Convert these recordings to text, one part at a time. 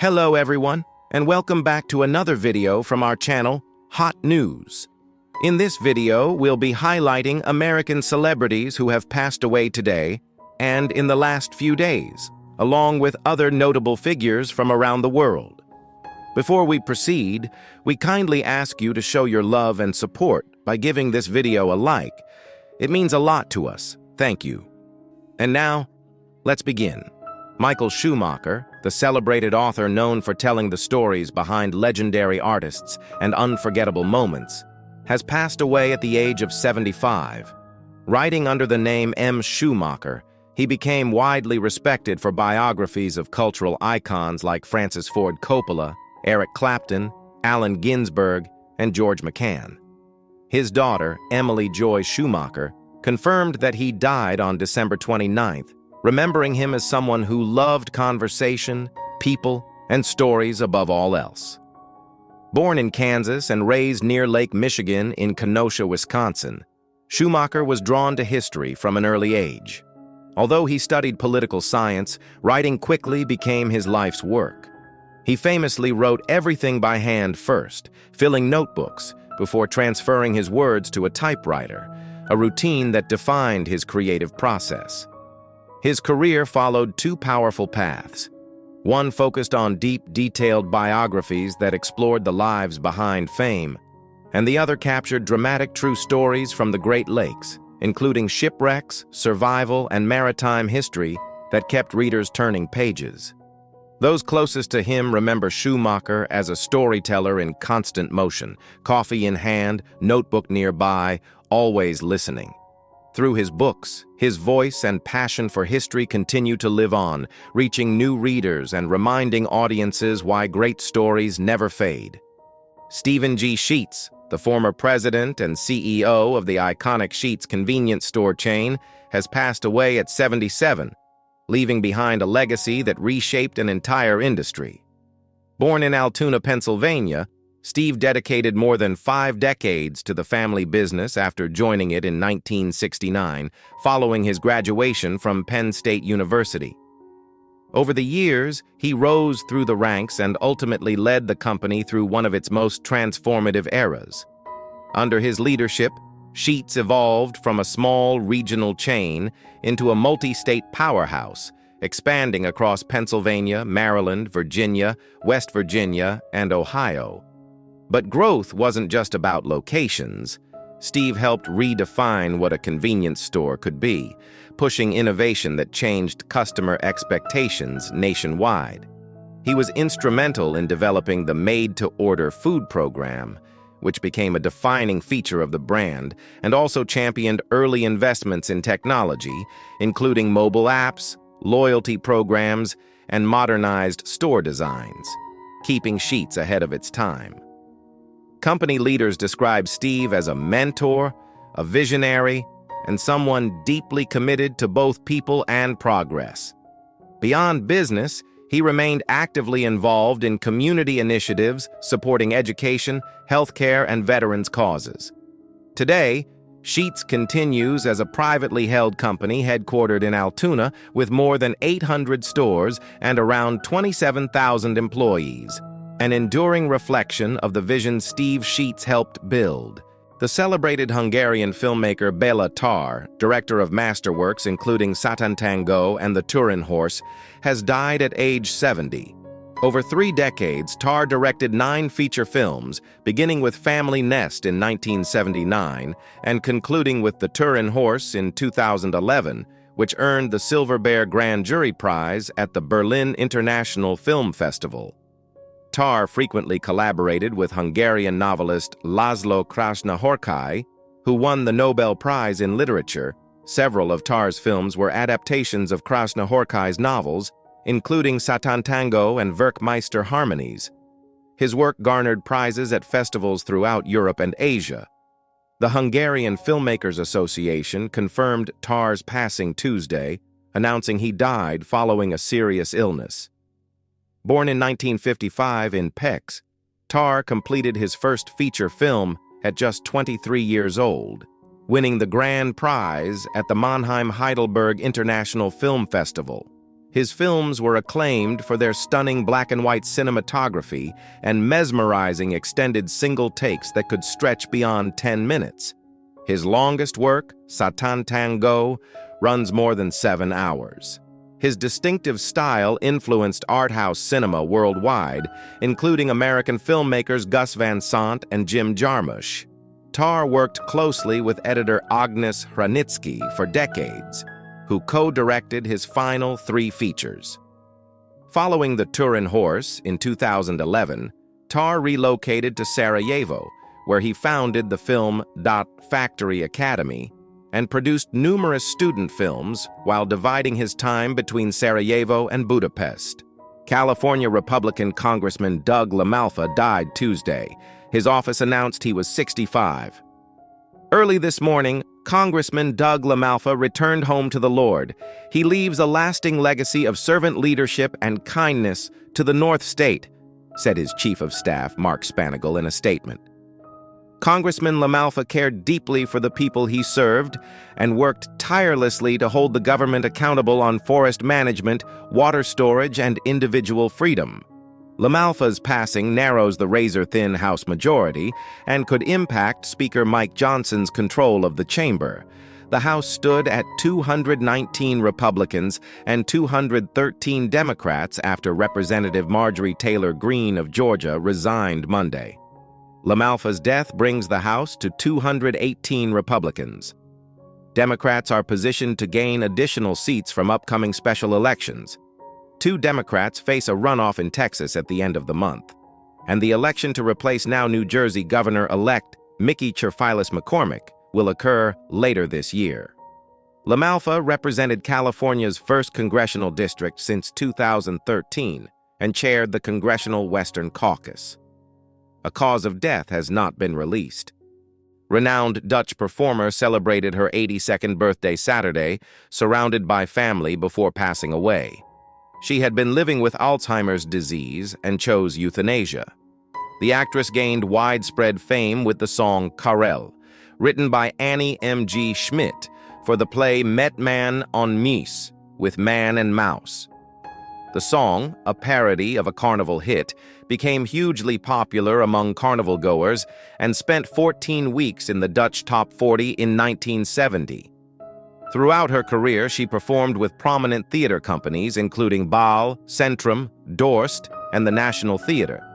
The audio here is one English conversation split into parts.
Hello everyone, and welcome back to another video from our channel, Hot News. In this video, we'll be highlighting American celebrities who have passed away today and in the last few days, along with other notable figures from around the world. Before we proceed, we kindly ask you to show your love and support by giving this video a like. It means a lot to us. Thank you. And now, let's begin. Michael Schumacher, the celebrated author known for telling the stories behind legendary artists and unforgettable moments, has passed away at the age of 75. Writing under the name M. Schumacher, he became widely respected for biographies of cultural icons like Francis Ford Coppola, Eric Clapton, Allen Ginsberg, and George McCann. His daughter, Emily Joy Schumacher, confirmed that he died on December 29th, remembering him as someone who loved conversation, people, and stories above all else. Born in Kansas and raised near Lake Michigan in Kenosha, Wisconsin, Schumacher was drawn to history from an early age. Although he studied political science, writing quickly became his life's work. He famously wrote everything by hand first, filling notebooks before transferring his words to a typewriter, a routine that defined his creative process. His career followed two powerful paths. One focused on deep, detailed biographies that explored the lives behind fame, and the other captured dramatic true stories from the Great Lakes, including shipwrecks, survival, and maritime history that kept readers turning pages. Those closest to him remember Schumacher as a storyteller in constant motion, coffee in hand, notebook nearby, always listening. Through his books, his voice and passion for history continue to live on, reaching new readers and reminding audiences why great stories never fade. Stephen G. Sheetz, the former president and CEO of the iconic Sheetz convenience store chain, has passed away at 77, leaving behind a legacy that reshaped an entire industry. Born in Altoona, Pennsylvania, Steve dedicated more than 5 decades to the family business after joining it in 1969, following his graduation from Penn State University. Over the years, he rose through the ranks and ultimately led the company through one of its most transformative eras. Under his leadership, Sheetz evolved from a small regional chain into a multi-state powerhouse, expanding across Pennsylvania, Maryland, Virginia, West Virginia, and Ohio. But growth wasn't just about locations. Steve helped redefine what a convenience store could be, pushing innovation that changed customer expectations nationwide. He was instrumental in developing the made-to-order food program, which became a defining feature of the brand, and also championed early investments in technology, including mobile apps, loyalty programs, and modernized store designs, keeping Sheetz ahead of its time. Company leaders describe Steve as a mentor, a visionary, and someone deeply committed to both people and progress. Beyond business, he remained actively involved in community initiatives supporting education, healthcare, and veterans' causes. Today, Sheetz continues as a privately held company headquartered in Altoona with more than 800 stores and around 27,000 employees, an enduring reflection of the vision Steve Sheetz helped build. The celebrated Hungarian filmmaker Béla Tarr, director of masterworks including Satan Tango and The Turin Horse, has died at age 70. Over 3 decades, Tarr directed 9 feature films, beginning with Family Nest in 1979 and concluding with The Turin Horse in 2011, which earned the Silver Bear Grand Jury Prize at the Berlin International Film Festival. Tarr frequently collaborated with Hungarian novelist Laszlo Krasznahorkai, who won the Nobel Prize in Literature. Several of Tarr's films were adaptations of Krasznahorkai's novels, including Satan Tango and Werkmeister Harmonies. His work garnered prizes at festivals throughout Europe and Asia. The Hungarian Filmmakers Association confirmed Tarr's passing Tuesday, announcing he died following a serious illness. Born in 1955 in Pécs, Tarr completed his first feature film at just 23 years old, winning the grand prize at the Mannheim-Heidelberg International Film Festival. His films were acclaimed for their stunning black-and-white cinematography and mesmerizing extended single takes that could stretch beyond 10 minutes. His longest work, Satan Tango, runs more than 7 hours. His distinctive style influenced art house cinema worldwide, including American filmmakers Gus Van Sant and Jim Jarmusch. Tar worked closely with editor Agnes Hranitsky for decades, who co-directed his final 3 features. Following The Turin Horse in 2011, Tar relocated to Sarajevo, where he founded the Film Factory Academy and produced numerous student films while dividing his time between Sarajevo and Budapest. California Republican Congressman Doug LaMalfa died Tuesday. His office announced he was 65. Early this morning, Congressman Doug LaMalfa returned home to the Lord. He leaves a lasting legacy of servant leadership and kindness to the North State, said his chief of staff, Mark Spanigal, in a statement. Congressman LaMalfa cared deeply for the people he served and worked tirelessly to hold the government accountable on forest management, water storage, and individual freedom. LaMalfa's passing narrows the razor-thin House majority and could impact Speaker Mike Johnson's control of the chamber. The House stood at 219 Republicans and 213 Democrats after Representative Marjorie Taylor Greene of Georgia resigned Monday. LaMalfa's death brings the House to 218 Republicans. Democrats are positioned to gain additional seats from upcoming special elections. 2 Democrats face a runoff in Texas at the end of the month, and the election to replace now New Jersey Governor-elect Mickey Cherfilas McCormick will occur later this year. LaMalfa represented California's 1st congressional district since 2013 and chaired the Congressional Western Caucus. A cause of death has not been released. Renowned Dutch performer celebrated her 82nd birthday Saturday, surrounded by family before passing away. She had been living with Alzheimer's disease and chose euthanasia. The actress gained widespread fame with the song Karel, written by Annie M.G. Schmidt for the play Met Man on Mies, with Man and Mouse. The song, a parody of a carnival hit, became hugely popular among carnival-goers and spent 14 weeks in the Dutch Top 40 in 1970. Throughout her career, she performed with prominent theater companies including Baal, Centrum, Dorst, and the National Theater.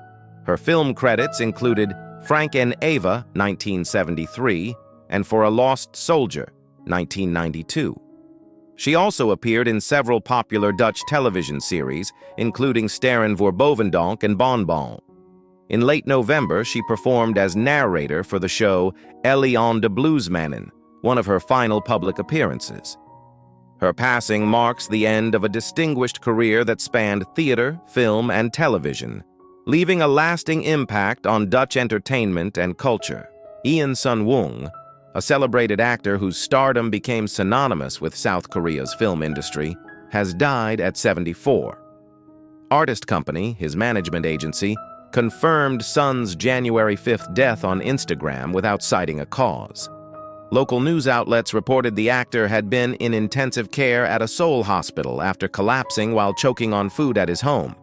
Her film credits included Frank and Eva, 1973, and For a Lost Soldier, 1992. She also appeared in several popular Dutch television series, including Sterren voor Bovendonk and Bon Bon. In late November, she performed as narrator for the show Ellie on de Bluesmannen, one of her final public appearances. Her passing marks the end of a distinguished career that spanned theater, film, and television, leaving a lasting impact on Dutch entertainment and culture. Ian Sun-woong, a celebrated actor whose stardom became synonymous with South Korea's film industry, has died at 74. Artist Company, his management agency, confirmed Sun's January 5th death on Instagram without citing a cause. Local news outlets reported the actor had been in intensive care at a Seoul hospital after collapsing while choking on food at his home.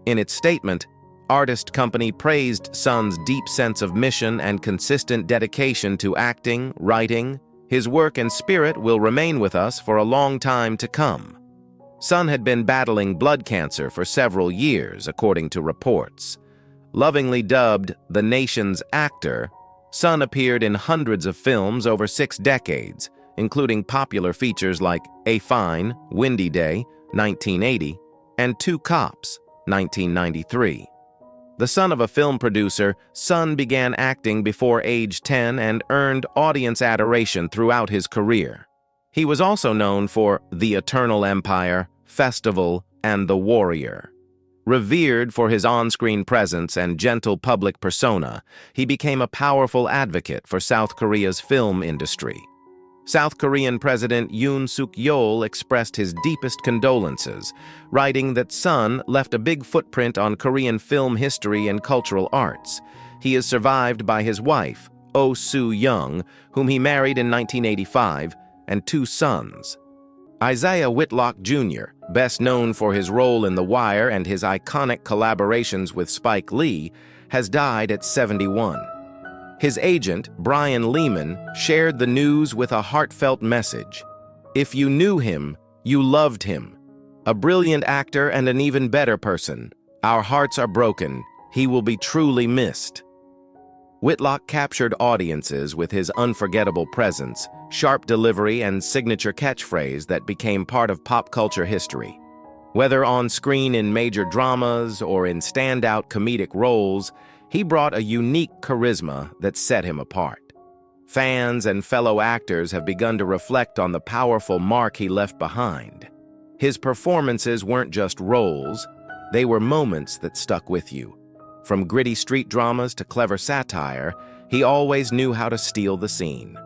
In its statement, Artist Company praised Sun's deep sense of mission and consistent dedication to acting, writing. His work and spirit will remain with us for a long time to come. Sun had been battling blood cancer for several years, according to reports. Lovingly dubbed the nation's actor, Sun appeared in hundreds of films over 6 decades, including popular features like A Fine, Windy Day, 1980, and Two Cops, 1993. The son of a film producer, Sun began acting before age 10 and earned audience adoration throughout his career. He was also known for The Eternal Empire, Festival, and The Warrior. Revered for his on-screen presence and gentle public persona, he became a powerful advocate for South Korea's film industry. South Korean President Yoon Suk-yeol expressed his deepest condolences, writing that Sun left a big footprint on Korean film history and cultural arts. He is survived by his wife, Oh Soo-young, whom he married in 1985, and 2 sons. Isaiah Whitlock Jr., best known for his role in The Wire and his iconic collaborations with Spike Lee, has died at 71. His agent, Brian Lehman, shared the news with a heartfelt message. "If you knew him, you loved him. A brilliant actor and an even better person. Our hearts are broken. He will be truly missed." Whitlock captured audiences with his unforgettable presence, sharp delivery, and signature catchphrase that became part of pop culture history. Whether on screen in major dramas or in standout comedic roles, he brought a unique charisma that set him apart. Fans and fellow actors have begun to reflect on the powerful mark he left behind. His performances weren't just roles, they were moments that stuck with you. From gritty street dramas to clever satire, he always knew how to steal the scene.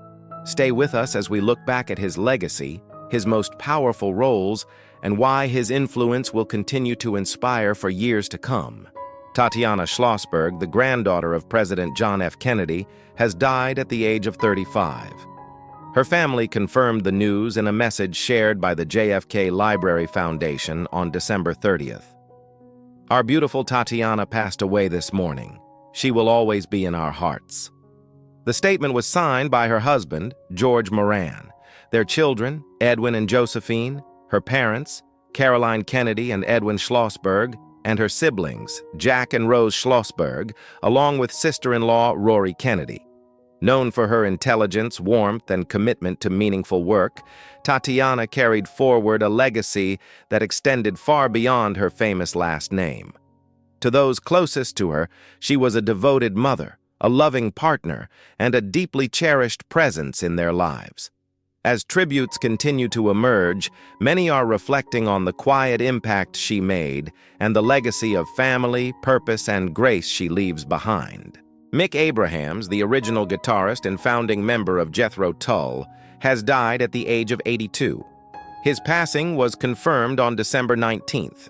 Stay with us as we look back at his legacy, his most powerful roles, and why his influence will continue to inspire for years to come. Tatiana Schlossberg, the granddaughter of President John F. Kennedy, has died at the age of 35. Her family confirmed the news in a message shared by the JFK Library Foundation on December 30th. "Our beautiful Tatiana passed away this morning. She will always be in our hearts." The statement was signed by her husband, George Moran, their children, Edwin and Josephine, her parents, Caroline Kennedy and Edwin Schlossberg, and her siblings, Jack and Rose Schlossberg, along with sister-in-law Rory Kennedy. Known for her intelligence, warmth, and commitment to meaningful work, Tatiana carried forward a legacy that extended far beyond her famous last name. To those closest to her, she was a devoted mother, a loving partner, and a deeply cherished presence in their lives. As tributes continue to emerge, many are reflecting on the quiet impact she made and the legacy of family, purpose, and grace she leaves behind. Mick Abrahams, the original guitarist and founding member of Jethro Tull, has died at the age of 82. His passing was confirmed on December 19th.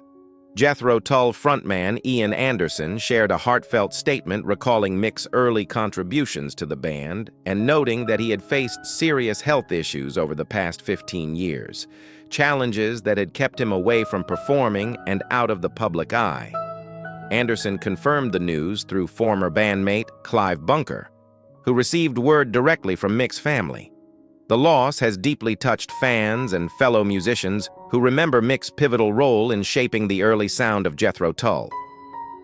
Jethro Tull frontman Ian Anderson shared a heartfelt statement recalling Mick's early contributions to the band and noting that he had faced serious health issues over the past 15 years, challenges that had kept him away from performing and out of the public eye. Anderson confirmed the news through former bandmate Clive Bunker, who received word directly from Mick's family. The loss has deeply touched fans and fellow musicians who remember Mick's pivotal role in shaping the early sound of Jethro Tull.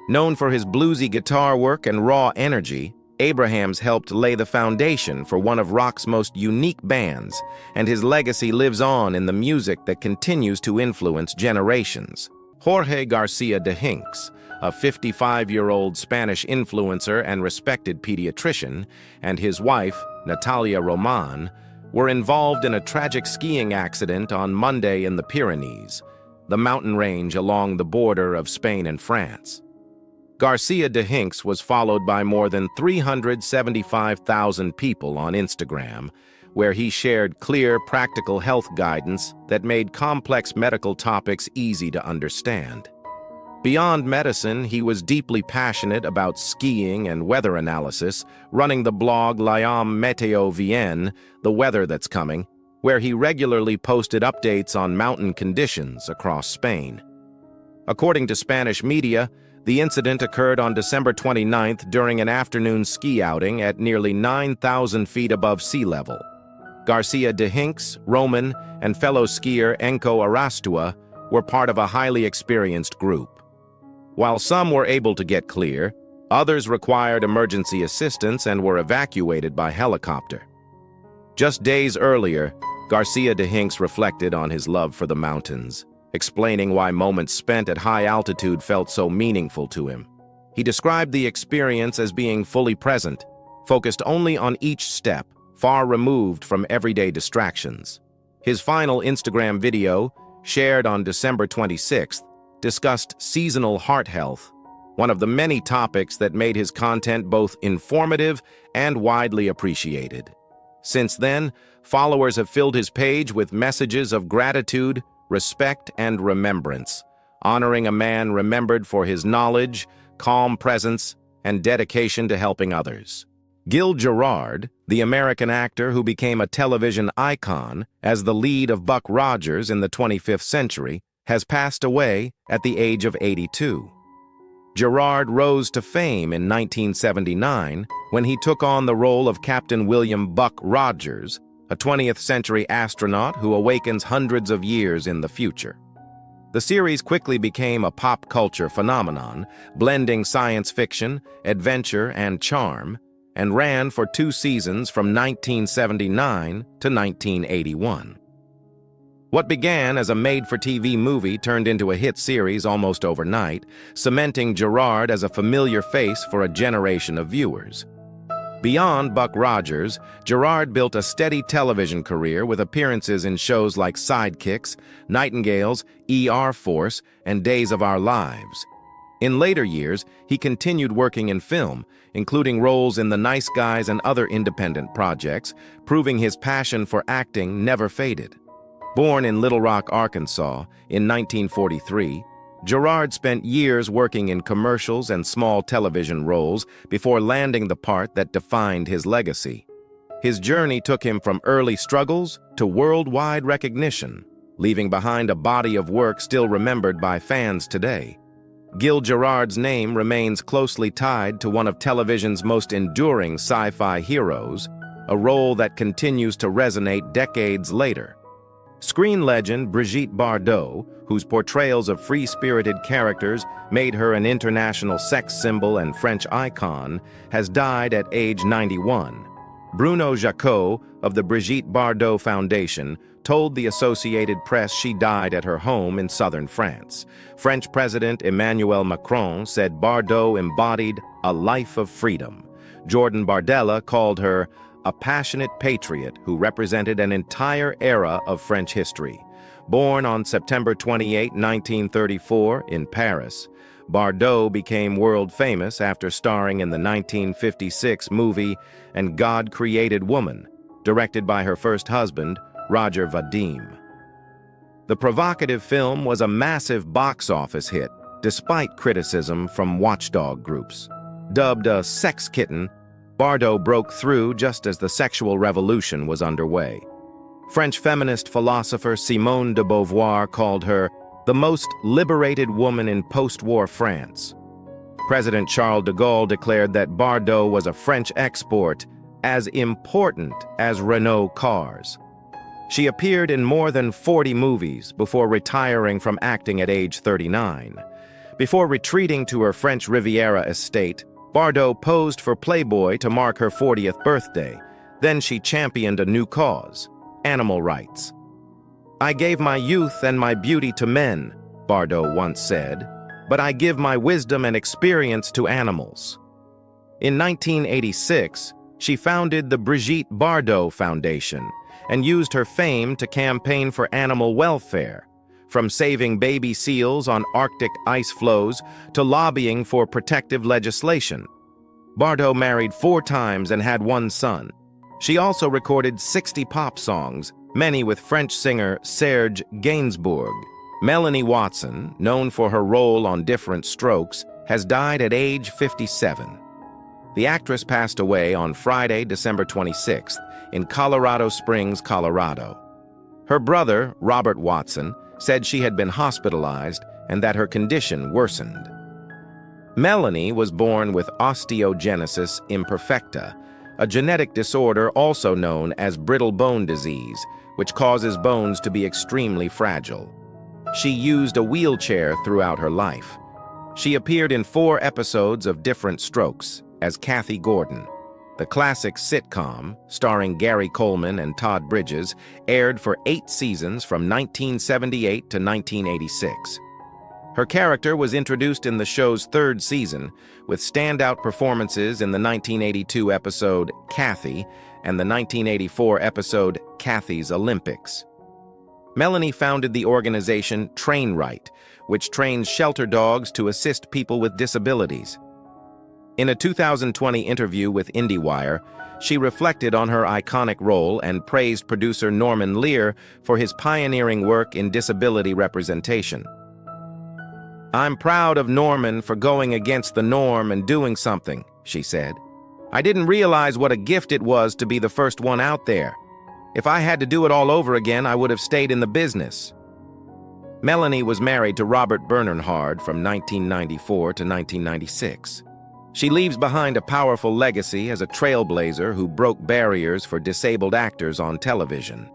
Known for his bluesy guitar work and raw energy, Abrahams helped lay the foundation for one of rock's most unique bands, and his legacy lives on in the music that continues to influence generations. Jorge Garcia de Hinks, a 55-year-old Spanish influencer and respected pediatrician, and his wife, Natalia Roman, were involved in a tragic skiing accident on Monday in the Pyrenees, the mountain range along the border of Spain and France. Garcia de Hinks was followed by more than 375,000 people on Instagram, where he shared clear, practical health guidance that made complex medical topics easy to understand. Beyond medicine, he was deeply passionate about skiing and weather analysis, running the blog L'Homme Météo Vienne, The Weather That's Coming, where he regularly posted updates on mountain conditions across Spain. According to Spanish media, the incident occurred on December 29th during an afternoon ski outing at nearly 9,000 feet above sea level. Garcia de Hinks, Roman, and fellow skier Enco Arastua were part of a highly experienced group. While some were able to get clear, others required emergency assistance and were evacuated by helicopter. Just days earlier, Garcia de Hinks reflected on his love for the mountains, explaining why moments spent at high altitude felt so meaningful to him. He described the experience as being fully present, focused only on each step, far removed from everyday distractions. His final Instagram video, shared on December 26th, discussed seasonal heart health, one of the many topics that made his content both informative and widely appreciated. Since then, followers have filled his page with messages of gratitude, respect, and remembrance, honoring a man remembered for his knowledge, calm presence, and dedication to helping others. Gil Gerard, the American actor who became a television icon as the lead of Buck Rogers in the 25th century, has passed away at the age of 82. Gerard rose to fame in 1979 when he took on the role of Captain William Buck Rogers, a 20th-century astronaut who awakens hundreds of years in the future. The series quickly became a pop culture phenomenon, blending science fiction, adventure, and charm, and ran for 2 seasons from 1979 to 1981. What began as a made-for-TV movie turned into a hit series almost overnight, cementing Gerard as a familiar face for a generation of viewers. Beyond Buck Rogers, Gerard built a steady television career with appearances in shows like Sidekicks, Nightingales, ER Force, and Days of Our Lives. In later years, he continued working in film, including roles in The Nice Guys and other independent projects, proving his passion for acting never faded. Born in Little Rock, Arkansas, in 1943, Gerard spent years working in commercials and small television roles before landing the part that defined his legacy. His journey took him from early struggles to worldwide recognition, leaving behind a body of work still remembered by fans today. Gil Gerard's name remains closely tied to one of television's most enduring sci-fi heroes, a role that continues to resonate decades later. Screen legend Brigitte Bardot, whose portrayals of free-spirited characters made her an international sex symbol and French icon, has died at age 91. Bruno Jacot of the Brigitte Bardot Foundation told the Associated Press she died at her home in southern France. French President Emmanuel Macron said Bardot embodied a life of freedom. Jordan Bardella called her a passionate patriot who represented an entire era of French history. Born on September 28, 1934, in Paris, Bardot became world famous after starring in the 1956 movie And God Created Woman, directed by her first husband, Roger Vadim. The provocative film was a massive box office hit, despite criticism from watchdog groups. Dubbed a sex kitten, Bardot broke through just as the sexual revolution was underway. French feminist philosopher Simone de Beauvoir called her the most liberated woman in post-war France. President Charles de Gaulle declared that Bardot was a French export as important as Renault cars. She appeared in more than 40 movies before retiring from acting at age 39. Before retreating to her French Riviera estate, Bardot posed for Playboy to mark her 40th birthday. Then she championed a new cause: animal rights. "I gave my youth and my beauty to men," Bardot once said, "but I give my wisdom and experience to animals." In 1986, she founded the Brigitte Bardot Foundation and used her fame to campaign for animal welfare, from saving baby seals on Arctic ice floes to lobbying for protective legislation. Bardot married 4 times and had 1 son. She also recorded 60 pop songs, many with French singer Serge Gainsbourg. Melanie Watson, known for her role on Different Strokes, has died at age 57. The actress passed away on Friday, December 26th, in Colorado Springs, Colorado. Her brother, Robert Watson, said she had been hospitalized and that her condition worsened. Melanie was born with osteogenesis imperfecta, a genetic disorder also known as brittle bone disease, which causes bones to be extremely fragile. She used a wheelchair throughout her life. She appeared in 4 episodes of Different Strokes as Kathy Gordon. The classic sitcom, starring Gary Coleman and Todd Bridges, aired for 8 seasons from 1978 to 1986. Her character was introduced in the show's 3rd season, with standout performances in the 1982 episode Kathy and the 1984 episode Kathy's Olympics. Melanie founded the organization Train Right, which trains shelter dogs to assist people with disabilities. In a 2020 interview with IndieWire, she reflected on her iconic role and praised producer Norman Lear for his pioneering work in disability representation. "I'm proud of Norman for going against the norm and doing something," she said. I didn't realize what a gift it was to be the first one out there. If I had to do it all over again, I would have stayed in the business. Melanie was married to Robert Bernard from 1994 to 1996. She leaves behind a powerful legacy as a trailblazer who broke barriers for disabled actors on television.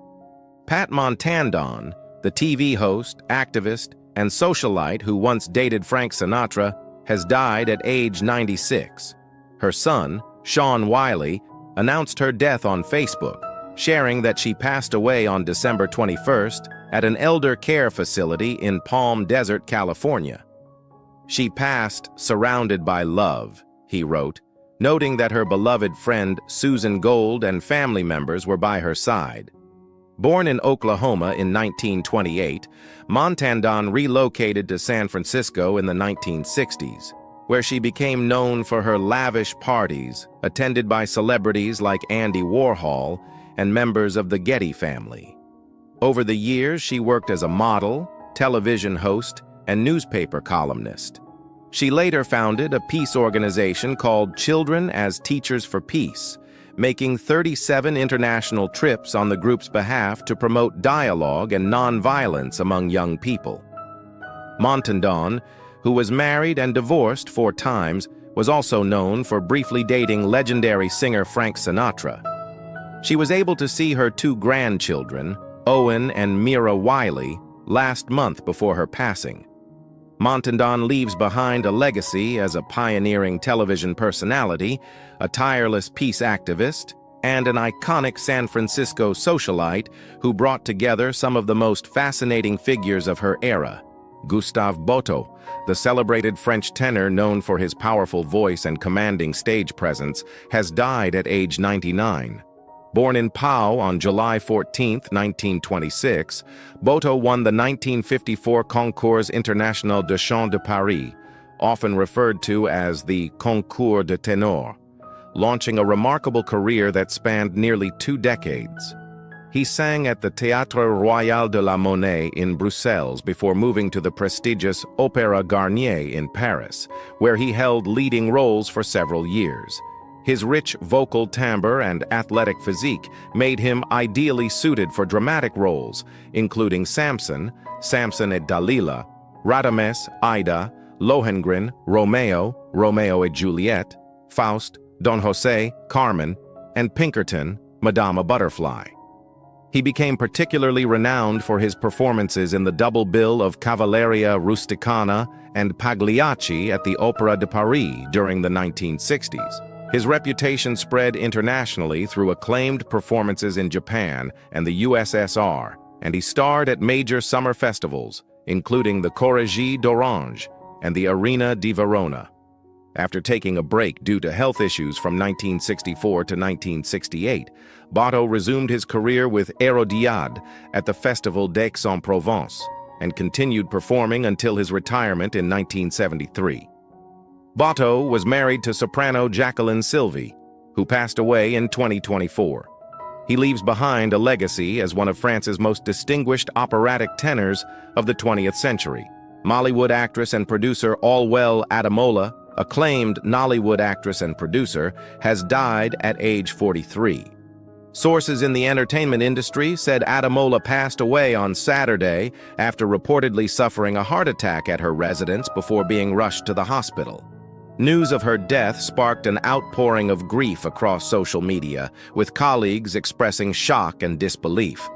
Pat Montandon, the TV host, activist, and socialite who once dated Frank Sinatra, has died at age 96. Her son, Sean Wiley, announced her death on Facebook, sharing that she passed away on December 21st at an elder care facility in Palm Desert, California. She passed surrounded by love, he wrote, noting that her beloved friend Susan Gold and family members were by her side. Born in Oklahoma in 1928, Montandon relocated to San Francisco in the 1960s, where she became known for her lavish parties, attended by celebrities like Andy Warhol and members of the Getty family. Over the years, she worked as a model, television host, and newspaper columnist. She later founded a peace organization called Children as Teachers for Peace, making 37 international trips on the group's behalf to promote dialogue and nonviolence among young people. Montandon, who was married and divorced 4 times, was also known for briefly dating legendary singer Frank Sinatra. She was able to see her 2 grandchildren, Owen and Mira Wiley, last month before her passing. Montandon leaves behind a legacy as a pioneering television personality, a tireless peace activist, and an iconic San Francisco socialite who brought together some of the most fascinating figures of her era. Gustave Boto, the celebrated French tenor known for his powerful voice and commanding stage presence, has died at age 99. Born in Pau on July 14, 1926, Boto won the 1954 Concours International de Chant de Paris, often referred to as the Concours de Ténor, launching a remarkable career that spanned nearly 2 decades. He sang at the Théâtre Royal de la Monnaie in Brussels before moving to the prestigious Opéra Garnier in Paris, where he held leading roles for several years. His rich vocal timbre and athletic physique made him ideally suited for dramatic roles, including Samson, Samson et Dalila, Radames, Ida, Lohengrin, Romeo, Romeo et Juliet, Faust, Don José, Carmen, and Pinkerton, Madama Butterfly. He became particularly renowned for his performances in the double bill of Cavalleria Rusticana and Pagliacci at the Opéra de Paris during the 1960s. His reputation spread internationally through acclaimed performances in Japan and the USSR, and he starred at major summer festivals, including the Corrigi d'Orange and the Arena di Verona. After taking a break due to health issues from 1964 to 1968, Boto resumed his career with Hérodiade at the Festival d'Aix-en-Provence and continued performing until his retirement in 1973. Boto was married to soprano Jacqueline Sylvie, who passed away in 2024. He leaves behind a legacy as one of France's most distinguished operatic tenors of the 20th century. Mollywood actress and producer Allwell Ademola, acclaimed Nollywood actress and producer, has died at age 43. Sources in the entertainment industry said Ademola passed away on Saturday after reportedly suffering a heart attack at her residence before being rushed to the hospital. News of her death sparked an outpouring of grief across social media, with colleagues expressing shock and disbelief.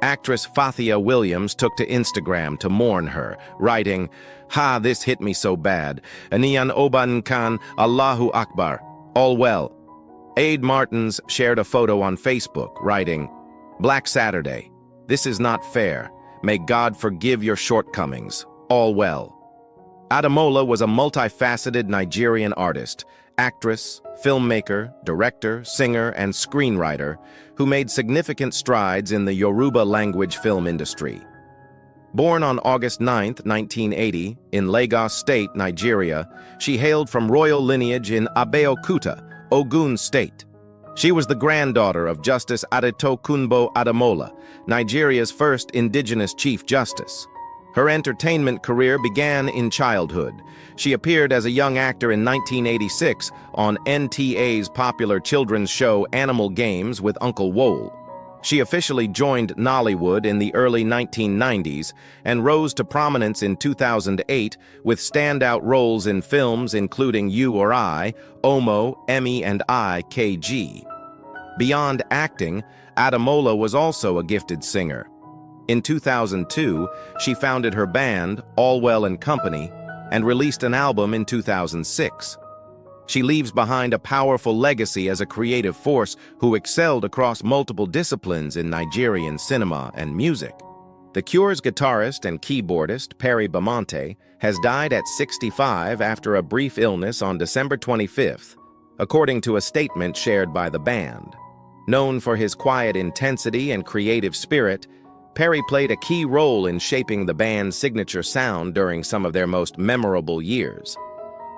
Actress Fathia Williams took to Instagram to mourn her, writing, "Ha, this hit me so bad. Aniyan Oban Khan, Allahu Akbar. All well." Aid Martins shared a photo on Facebook, writing, "Black Saturday. This is not fair. May God forgive your shortcomings. All well." Ademola was a multifaceted Nigerian artist, actress, filmmaker, director, singer, and screenwriter who made significant strides in the Yoruba language film industry. Born on August 9, 1980, in Lagos State, Nigeria, she hailed from royal lineage in Abeokuta, Ogun State. She was the granddaughter of Justice Adetokunbo Ademola, Nigeria's first indigenous Chief Justice. Her entertainment career began in childhood. She appeared as a young actor in 1986 on NTA's popular children's show Animal Games with Uncle Wole. She officially joined Nollywood in the early 1990s and rose to prominence in 2008 with standout roles in films including You or I, Omo, Emmy and I, KG. Beyond acting, Ademola was also a gifted singer. In 2002, she founded her band, All Well and Company, and released an album in 2006. She leaves behind a powerful legacy as a creative force who excelled across multiple disciplines in Nigerian cinema and music. The Cure's guitarist and keyboardist, Perry Bamonte, has died at 65 after a brief illness on December 25th, according to a statement shared by the band. Known for his quiet intensity and creative spirit, Perry played a key role in shaping the band's signature sound during some of their most memorable years.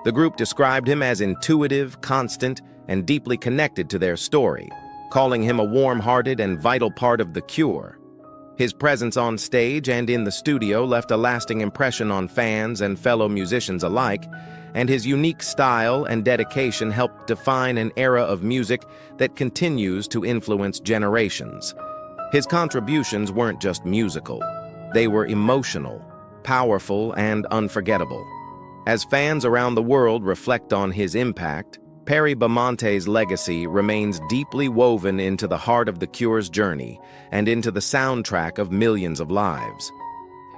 The group described him as intuitive, constant, and deeply connected to their story, calling him a warm-hearted and vital part of The Cure. His presence on stage and in the studio left a lasting impression on fans and fellow musicians alike, and his unique style and dedication helped define an era of music that continues to influence generations. His contributions weren't just musical. They were emotional, powerful, and unforgettable. As fans around the world reflect on his impact, Perry Bamonte's legacy remains deeply woven into the heart of The Cure's journey and into the soundtrack of millions of lives.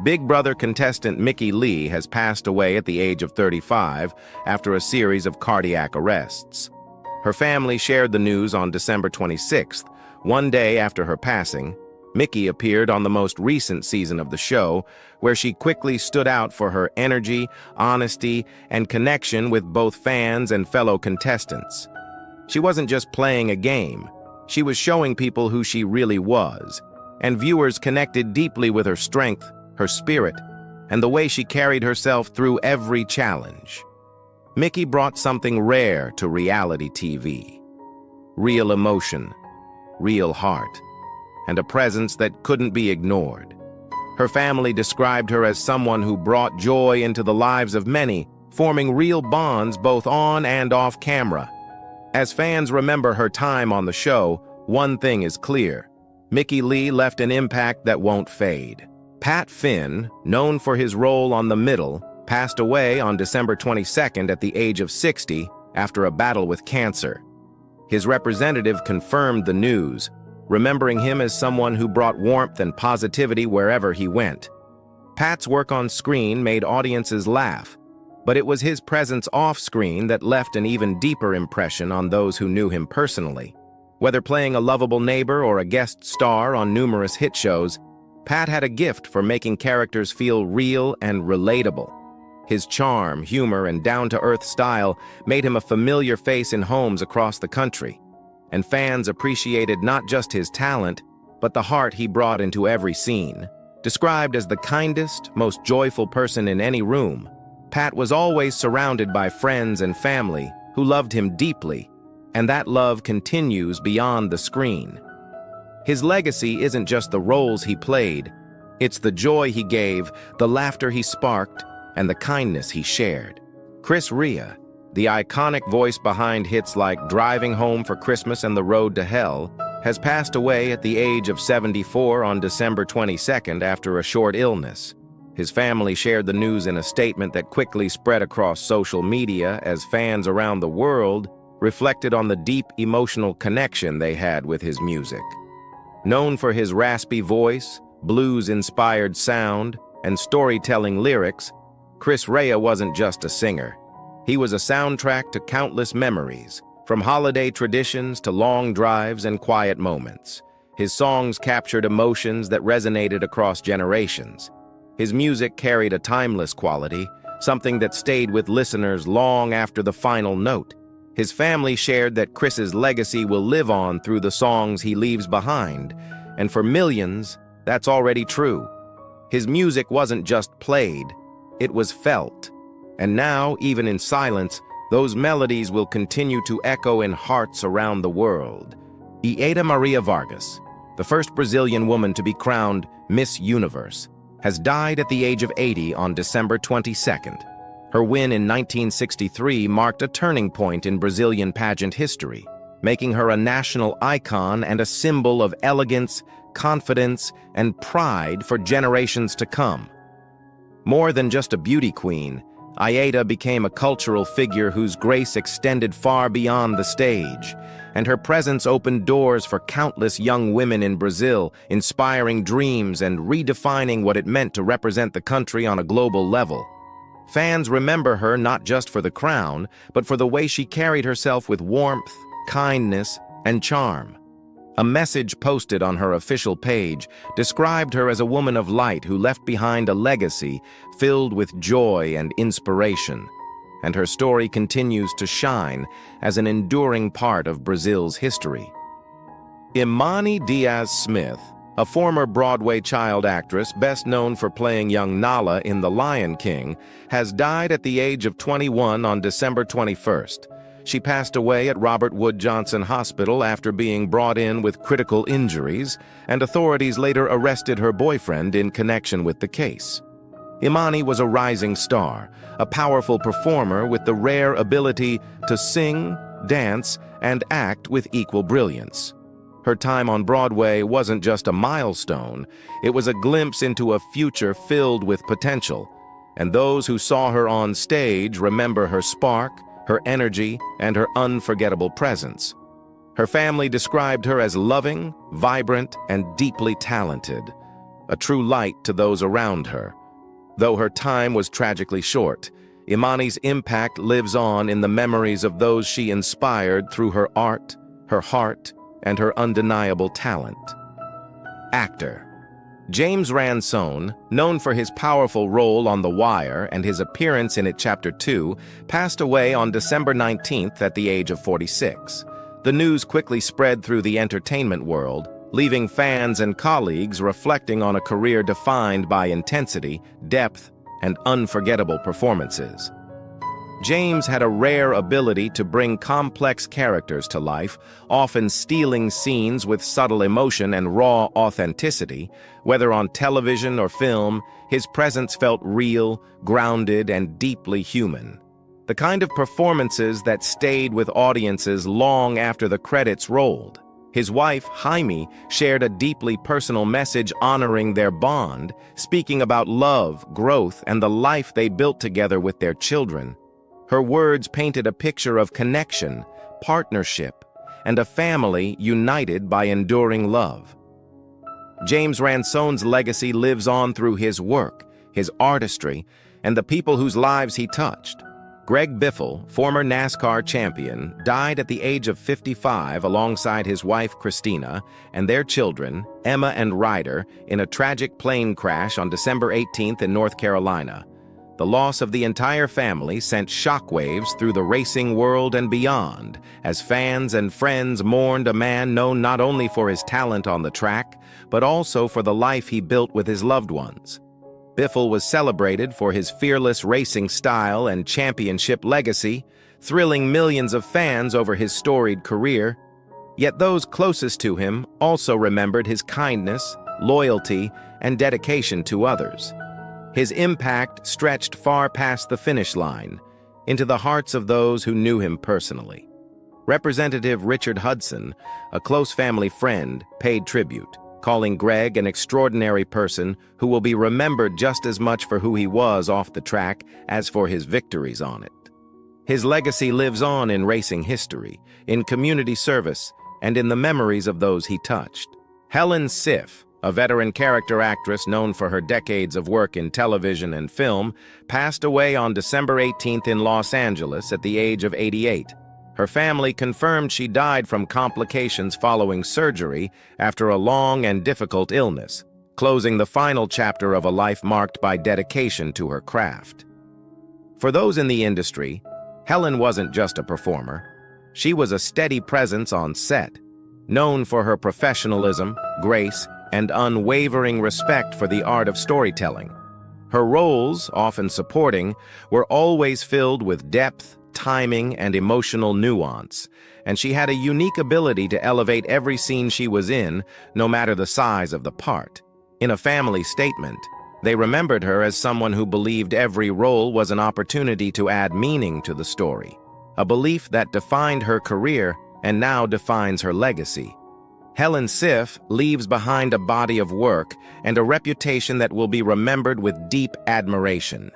Big Brother contestant Mickey Lee has passed away at the age of 35 after a series of cardiac arrests. Her family shared the news on December 26th, one day after her passing. Mickey appeared on the most recent season of the show, where she quickly stood out for her energy, honesty, and connection with both fans and fellow contestants. She wasn't just playing a game. She was showing people who she really was, and viewers connected deeply with her strength, her spirit, and the way she carried herself through every challenge. Mickey brought something rare to reality TV: real emotion, real heart, and a presence that couldn't be ignored. Her family described her as someone who brought joy into the lives of many, forming real bonds both on and off camera. As fans remember her time on the show, one thing is clear: Mickey Lee left an impact that won't fade. Pat Finn, known for his role on The Middle, passed away on December 22nd at the age of 60 after a battle with cancer. His representative confirmed the news, remembering him as someone who brought warmth and positivity wherever he went. Pat's work on screen made audiences laugh, but it was his presence off-screen that left an even deeper impression on those who knew him personally. Whether playing a lovable neighbor or a guest star on numerous hit shows, Pat had a gift for making characters feel real and relatable. His charm, humor, and down-to-earth style made him a familiar face in homes across the country, and fans appreciated not just his talent, but the heart he brought into every scene. Described as the kindest, most joyful person in any room, Pat was always surrounded by friends and family who loved him deeply, and that love continues beyond the screen. His legacy isn't just the roles he played, it's the joy he gave, the laughter he sparked, and the kindness he shared. Chris Rea, the iconic voice behind hits like Driving Home for Christmas and The Road to Hell, has passed away at the age of 74 on December 22nd after a short illness. His family shared the news in a statement that quickly spread across social media as fans around the world reflected on the deep emotional connection they had with his music. Known for his raspy voice, blues-inspired sound, and storytelling lyrics, Chris Rea wasn't just a singer. He was a soundtrack to countless memories, from holiday traditions to long drives and quiet moments. His songs captured emotions that resonated across generations. His music carried a timeless quality, something that stayed with listeners long after the final note. His family shared that Chris's legacy will live on through the songs he leaves behind, and for millions, that's already true. His music wasn't just played, it was felt. And now, even in silence, those melodies will continue to echo in hearts around the world. Ieda Maria Vargas, the first Brazilian woman to be crowned Miss Universe, has died at the age of 80 on December 22nd. Her win in 1963 marked a turning point in Brazilian pageant history, making her a national icon and a symbol of elegance, confidence, and pride for generations to come. More than just a beauty queen, Aida became a cultural figure whose grace extended far beyond the stage, and her presence opened doors for countless young women in Brazil, inspiring dreams and redefining what it meant to represent the country on a global level. Fans remember her not just for the crown, but for the way she carried herself with warmth, kindness, and charm. A message posted on her official page described her as a woman of light who left behind a legacy filled with joy and inspiration, and her story continues to shine as an enduring part of Brazil's history. Imani Diaz-Smith, a former Broadway child actress best known for playing young Nala in The Lion King, has died at the age of 21 on December 21st. She passed away at Robert Wood Johnson Hospital after being brought in with critical injuries, and authorities later arrested her boyfriend in connection with the case. Imani was a rising star, a powerful performer with the rare ability to sing, dance, and act with equal brilliance. Her time on Broadway wasn't just a milestone, it was a glimpse into a future filled with potential, and those who saw her on stage remember her spark, her energy, and her unforgettable presence. Her family described her as loving, vibrant, and deeply talented, a true light to those around her. Though her time was tragically short, Imani's impact lives on in the memories of those she inspired through her art, her heart, and her undeniable talent. Actor James Ransone, known for his powerful role on The Wire and his appearance in it Chapter 2, passed away on December 19th at the age of 46. The news quickly spread through the entertainment world, leaving fans and colleagues reflecting on a career defined by intensity, depth, and unforgettable performances. James had a rare ability to bring complex characters to life, often stealing scenes with subtle emotion and raw authenticity. Whether on television or film, his presence felt real, grounded, and deeply human. The kind of performances that stayed with audiences long after the credits rolled. His wife, Jaime, shared a deeply personal message honoring their bond, speaking about love, growth, and the life they built together with their children. Her words painted a picture of connection, partnership, and a family united by enduring love. James Ransone's legacy lives on through his work, his artistry, and the people whose lives he touched. Greg Biffle, former NASCAR champion, died at the age of 55 alongside his wife Christina and their children, Emma and Ryder, in a tragic plane crash on December 18th in North Carolina. The loss of the entire family sent shockwaves through the racing world and beyond, as fans and friends mourned a man known not only for his talent on the track, but also for the life he built with his loved ones. Biffle was celebrated for his fearless racing style and championship legacy, thrilling millions of fans over his storied career. Yet those closest to him also remembered his kindness, loyalty, and dedication to others. His impact stretched far past the finish line, into the hearts of those who knew him personally. Representative Richard Hudson, a close family friend, paid tribute, calling Greg an extraordinary person who will be remembered just as much for who he was off the track as for his victories on it. His legacy lives on in racing history, in community service, and in the memories of those he touched. Helen Sif, a veteran character actress known for her decades of work in television and film, passed away on December 18th in Los Angeles at the age of 88. Her family confirmed she died from complications following surgery after a long and difficult illness, closing the final chapter of a life marked by dedication to her craft. For those in the industry, Helen wasn't just a performer. She was a steady presence on set, known for her professionalism, grace, and unwavering respect for the art of storytelling. Her roles, often supporting, were always filled with depth, timing, and emotional nuance, and she had a unique ability to elevate every scene she was in, no matter the size of the part. In a family statement, They remembered her as someone who believed every role was an opportunity to add meaning to the story, a belief that defined her career and now defines her legacy. Helen Sif leaves behind a body of work and a reputation that will be remembered with deep admiration.